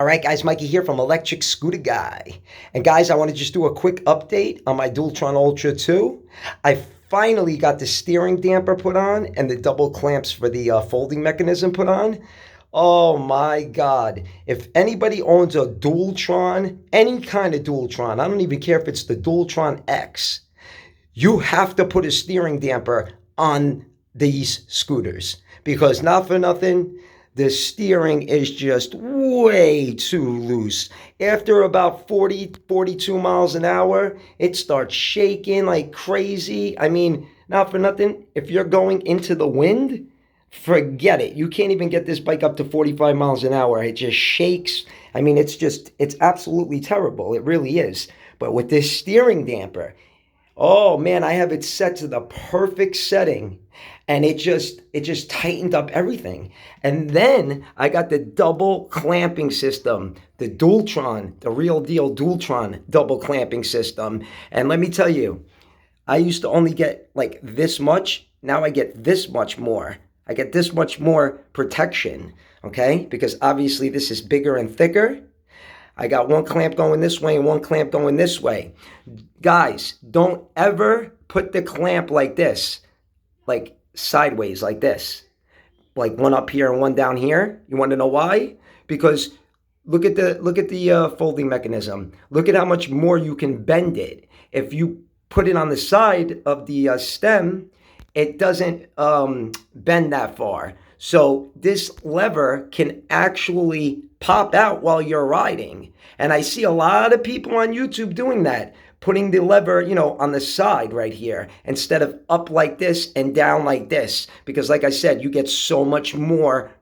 All right, guys, Mikey here from Electric Scooter Guy. And guys, I want to just do a quick update on my Dualtron Ultra 2. I finally got the steering damper put on and the double clamps for the folding mechanism put on. Oh my God. If anybody owns a Dualtron, any kind of Dualtron, I don't even care if it's the Dualtron X, you have to put a steering damper on these scooters because not for nothing, the steering is just way too loose. After about 40, 42 miles an hour, it starts shaking like crazy. I mean, not for nothing, if you're going into the wind, forget it. You can't even get this bike up to 45 miles an hour. It just shakes. I mean, it's absolutely terrible. It really is. But with this steering damper, oh man, I have it set to the perfect setting. And it just tightened up everything. And then I got the double clamping system, the Dualtron, the real deal Dualtron double clamping system. And let me tell you, I used to only get like this much. Now I get this much more. I get this much more protection, okay? Because obviously this is bigger and thicker. I got one clamp going this way and one clamp going this way. Guys, don't ever put the clamp like this, like sideways like this, like one up here and one down here. You want to know why? Because look at the folding mechanism. Look at how much more you can bend it. If you put it on the side of the stem, it doesn't bend that far. So this lever can actually pop out while you're riding. And I see a lot of people on YouTube doing that, putting the lever, on the side right here instead of up like this and down like this. Because like I said, you get so much more,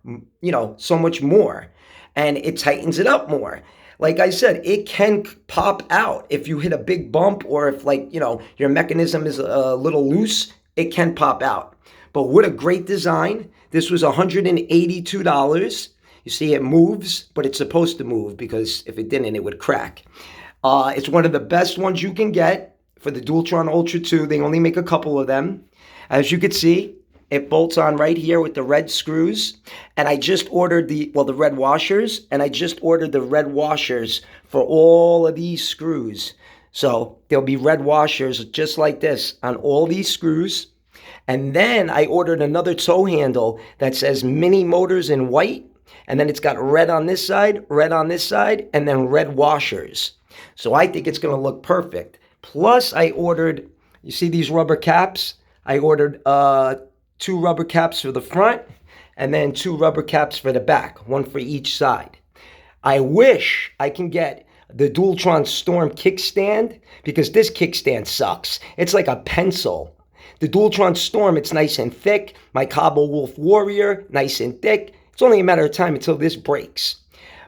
so much more. And it tightens it up more. Like I said, it can pop out if you hit a big bump or if your mechanism is a little loose, it can pop out. But what a great design. This was $182. You see it moves, but it's supposed to move because if it didn't, it would crack. It's one of the best ones you can get for the Dualtron Ultra 2. They only make a couple of them. As you can see, it bolts on right here with the red screws. And I just ordered the red washers. And I just ordered the red washers for all of these screws. So there'll be red washers just like this on all these screws. And then I ordered another tow handle that says Minimotors in white. And then it's got red on this side, and then red washers. So I think it's going to look perfect. Plus, I ordered, you see these rubber caps? I ordered 2 rubber caps for the front and then 2 rubber caps for the back, one for each side. I wish I can get the Dualtron Storm kickstand because this kickstand sucks. It's like a pencil. The Dualtron Storm, it's nice and thick. My Cobble Wolf Warrior, nice and thick. It's only a matter of time until this breaks.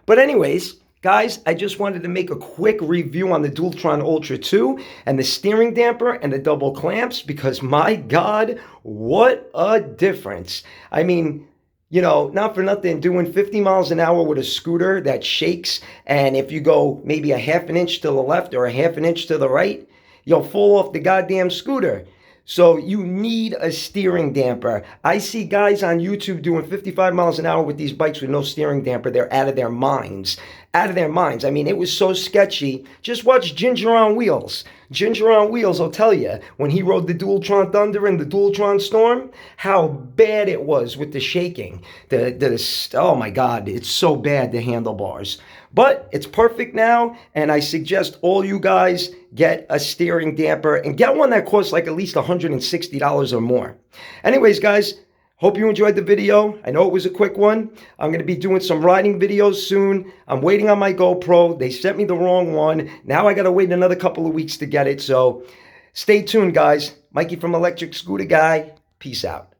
But anyways, guys, I just wanted to make a quick review on the Dualtron Ultra 2 and the steering damper and the double clamps because my God, what a difference. I mean, not for nothing, doing 50 miles an hour with a scooter that shakes, and if you go maybe a half an inch to the left or a half an inch to the right, you'll fall off the goddamn scooter. So you need a steering damper. I see guys on YouTube doing 55 miles an hour with these bikes with no steering damper. They're out of their minds. Out of their minds. I mean, it was so sketchy. Just watch Ginger on Wheels. Ginger on Wheels will tell you when he rode the Dualtron Thunder and the Dualtron Storm, how bad it was with the shaking. Oh my God, it's so bad, the handlebars. But it's perfect now, and I suggest all you guys get a steering damper and get one that costs like at least $160 or more. Anyways, guys, hope you enjoyed the video. I know it was a quick one. I'm going to be doing some riding videos soon. I'm waiting on my GoPro. They sent me the wrong one. Now I got to wait another couple of weeks to get it. So stay tuned, guys. Mikey from Electric Scooter Guy. Peace out.